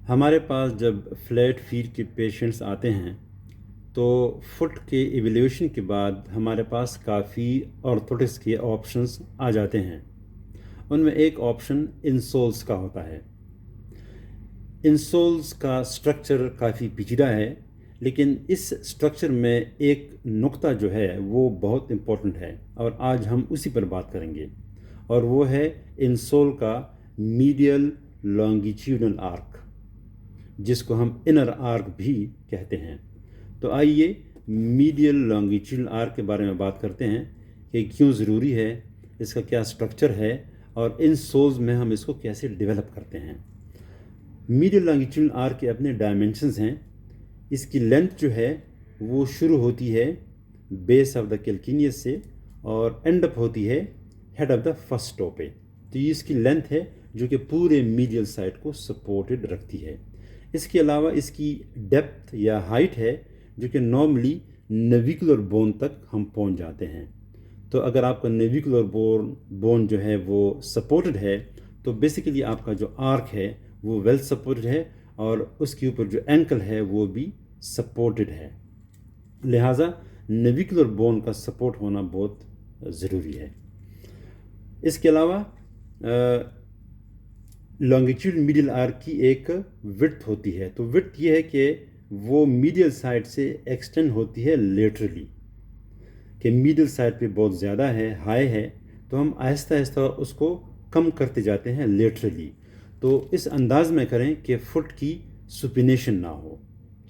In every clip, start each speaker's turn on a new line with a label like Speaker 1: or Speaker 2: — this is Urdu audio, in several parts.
Speaker 1: ہمارے پاس جب فلیٹ فیٹ کے پیشنٹس آتے ہیں تو فٹ کے ایویلیویشن کے بعد ہمارے پاس کافی آرتھوٹکس کے آپشنس آ جاتے ہیں۔ ان میں ایک آپشن انسولز کا ہوتا ہے۔ انسولز کا سٹرکچر کافی پیچیدہ ہے، لیکن اس سٹرکچر میں ایک نقطہ جو ہے وہ بہت امپورٹنٹ ہے اور آج ہم اسی پر بات کریں گے، اور وہ ہے انسول کا میڈیل لانگیٹیوڈنل آرک، جس کو ہم انر آرک بھی کہتے ہیں۔ تو آئیے میڈیل لانگیٹیوڈنل آرک کے بارے میں بات کرتے ہیں کہ کیوں ضروری ہے، اس کا کیا سٹرکچر ہے، اور ان سولز میں ہم اس کو کیسے ڈیولپ کرتے ہیں۔ میڈیل لانگیٹیوڈنل آرک کے اپنے ڈائمنشنز ہیں۔ اس کی لینتھ جو ہے وہ شروع ہوتی ہے بیس آف دا کیلکینیس سے اور اینڈ اپ ہوتی ہے head of the first two پہ۔ تو یہ اس کی لینتھ ہے جو کہ پورے میڈیل سائڈ کو سپورٹڈ رکھتی ہے۔ اس کے علاوہ اس کی ڈیپتھ یا ہائٹ ہے جو کہ نارملی نیویکولر بون تک ہم پہنچ جاتے ہیں۔ تو اگر آپ کا نیویکولر بون جو ہے وہ سپورٹڈ ہے تو بیسیکلی آپ کا جو آرک ہے وہ ویل سپورٹڈ ہے، اور اس کے اوپر جو اینکل ہے وہ بھی سپورٹڈ ہے۔ لہٰذا نیویکولر بون کا سپورٹ ہونا بہت ضروری ہے۔ اس کے علاوہ لانگیٹیوڈ میڈیل آرک کی ایک وڈتھ ہوتی ہے۔ تو وڈتھ یہ ہے کہ وہ میڈیل سائڈ سے ایکسٹینڈ ہوتی ہے لیٹرلی، کہ میڈیل سائڈ پہ بہت زیادہ ہے، ہائی ہے، تو ہم آہستہ آہستہ اس کو کم کرتے جاتے ہیں لیٹرلی۔ تو اس انداز میں کریں کہ فٹ کی سپینیشن نہ ہو،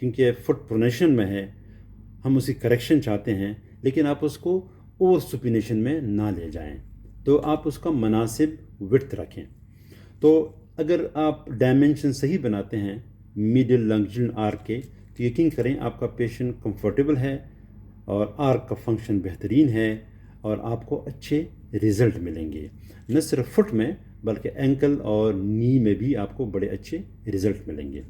Speaker 1: کیونکہ فٹ پرونیشن میں ہے، ہم اسی کریکشن چاہتے ہیں، لیکن آپ اس کو اوور سپینیشن میں نہ لے جائیں۔ تو آپ اس کا مناسب وڈتھ رکھیں۔ تو اگر آپ ڈائمنشن صحیح بناتے ہیں میڈیل لانگیٹیوڈنل آرک کے، تو یقین کریں آپ کا پیشنٹ کمفرٹیبل ہے اور آرک کا فنکشن بہترین ہے، اور آپ کو اچھے رزلٹ ملیں گے، نہ صرف فٹ میں بلکہ اینکل اور نی میں بھی آپ کو بڑے اچھے رزلٹ ملیں گے۔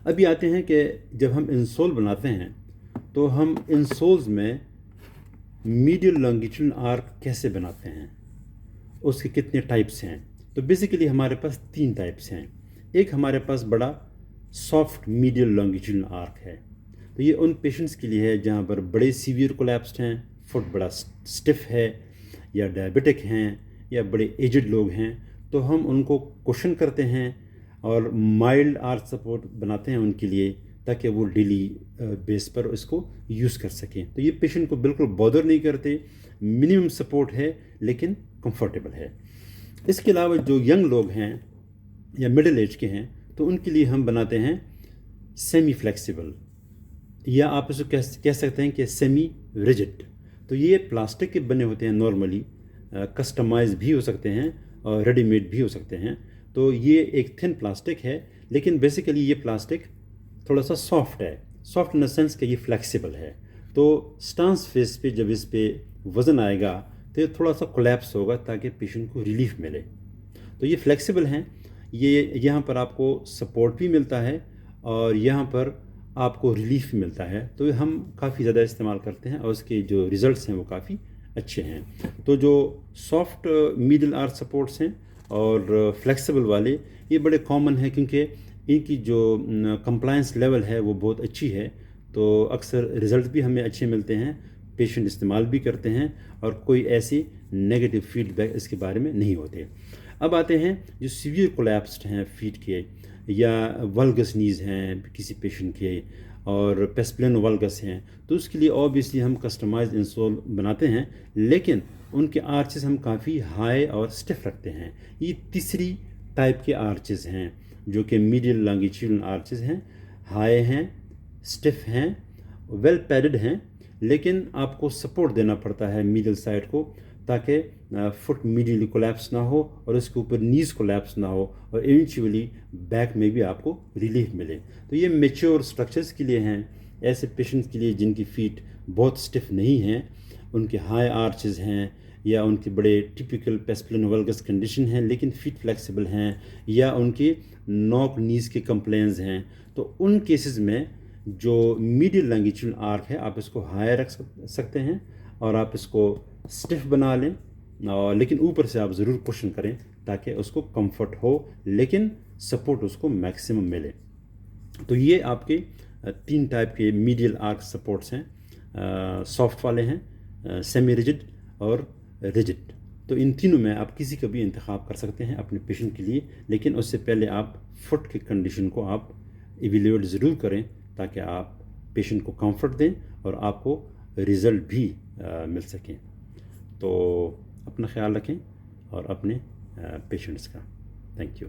Speaker 1: ابھی آتے ہیں کہ جب ہم انسول بناتے ہیں تو ہم انسولز میں میڈیل لانگیٹیوڈنل آرک کیسے بناتے ہیں، اس کے کتنے ٹائپس ہیں۔ تو بیسیکلی ہمارے پاس 3 ٹائپس ہیں۔ ایک ہمارے پاس بڑا سافٹ میڈیل لانگیٹیوڈنل آرک ہے، تو یہ ان پیشنٹس کے لیے ہے جہاں پر بڑے سیویئر کولیپسڈ ہیں، فٹ بڑا سٹف ہے، یا ڈائبٹک ہیں، یا بڑے ایجڈ لوگ ہیں، تو ہم ان کو کوشن کرتے ہیں اور مائلڈ آرک سپورٹ بناتے ہیں ان کے لیے، تاکہ وہ ڈیلی بیس پر اس کو یوز کر سکیں۔ تو یہ پیشنٹ کو بالکل بودر نہیں کرتے، منیمم سپورٹ ہے لیکن کمفرٹیبل ہے۔ اس کے علاوہ جو ینگ لوگ ہیں یا مڈل ایج کے ہیں تو ان کے لیے ہم بناتے ہیں سیمی فلیکسیبل، یا آپ اس کو کہہ سکتے ہیں کہ سیمی ریجڈ۔ تو یہ پلاسٹک کے بنے ہوتے ہیں، نارملی کسٹمائز بھی ہو سکتے ہیں اور ریڈی میڈ بھی ہو سکتے ہیں۔ تو یہ ایک تھن پلاسٹک ہے، لیکن بیسیکلی یہ پلاسٹک تھوڑا سا سافٹ ہے، سافٹ ان دا سینس کہ یہ فلیکسیبل ہے۔ تو سٹانس فیس پہ جب اس پہ وزن آئے گا تو یہ تھوڑا سا کولیپس ہوگا تاکہ پیشنٹ کو ریلیف ملے۔ تو یہ فلیکسیبل ہیں، یہ یہاں پر آپ کو سپورٹ بھی ملتا ہے اور یہاں پر آپ کو ریلیف ملتا ہے۔ تو ہم کافی زیادہ استعمال کرتے ہیں اور اس کے جو ریزلٹس ہیں وہ کافی اچھے ہیں۔ تو جو سافٹ میڈل آرک سپورٹس ہیں اور فلیکسیبل والے، یہ بڑے کامن ہیں کیونکہ ان کی جو کمپلائنس لیول ہے وہ بہت اچھی ہے، تو اکثر رزلٹ بھی ہمیں اچھے ملتے ہیں، پیشنٹ استعمال بھی کرتے ہیں، اور کوئی ایسی نیگیٹو فیڈ بیک اس کے بارے میں نہیں ہوتے۔ اب آتے ہیں جو سیویئر کولیپسڈ ہیں فیٹ کے، یا ولگس نیز ہیں کسی پیشنٹ کے، اور پیسپلین ولگس ہیں، تو اس کے لیے اوبیسلی ہم کسٹمائز انسول بناتے ہیں، لیکن ان کے آرچز ہم کافی ہائی اور سٹف رکھتے ہیں۔ یہ تیسری ٹائپ کے آرچز ہیں جو کہ میڈیل لانگیٹیوڈنل آرچز ہیں، ہائی ہیں، سٹف ہیں، ویل پیڈڈ ہیں، لیکن آپ کو سپورٹ دینا پڑتا ہے میڈل سائڈ کو تاکہ فٹ میڈیلی کولیپس نہ ہو اور اس کے اوپر نیز کولیپس نہ ہو، اور ایونچولی بیک میں بھی آپ کو ریلیف ملے۔ تو یہ میچور سٹرکچرز کے لیے ہیں، ایسے پیشنٹس کے لیے جن کی فیٹ بہت سٹف نہیں ہیں، ان کے ہائی آرچز ہیں، یا ان کے بڑے ٹپیکل پیسپلین ولگس کنڈیشن ہیں لیکن فیٹ فلیکسیبل ہیں، یا ان کے نوک نیز کے کمپلینز ہیں، تو ان کیسز میں جو میڈیل لانگیٹیوڈنل آرک ہے آپ اس کو ہائی رکھ سکتے ہیں اور آپ اس کو سٹف بنا لیں، لیکن اوپر سے آپ ضرور کوشن کریں تاکہ اس کو کمفرٹ ہو لیکن سپورٹ اس کو میکسیمم ملے. تو یہ آپ کے 3 ٹائپ کے میڈیل آرک سپورٹس ہیں. سافٹ والے ہیں، سیمی ریجڈ اور ریجڈ. تو ان تینوں میں آپ کسی کا بھی انتخاب کر سکتے ہیں اپنے پیشنٹ کے لیے، لیکن اس سے پہلے آپ فٹ کی کنڈیشن کو آپ ایویلیویٹ ضرور کریں تاکہ آپ پیشنٹ کو کمفرٹ دیں اور آپ کو رزلٹ بھی مل سکیں. تو اپنا خیال رکھیں اور اپنے پیشنٹس کا. Thank you.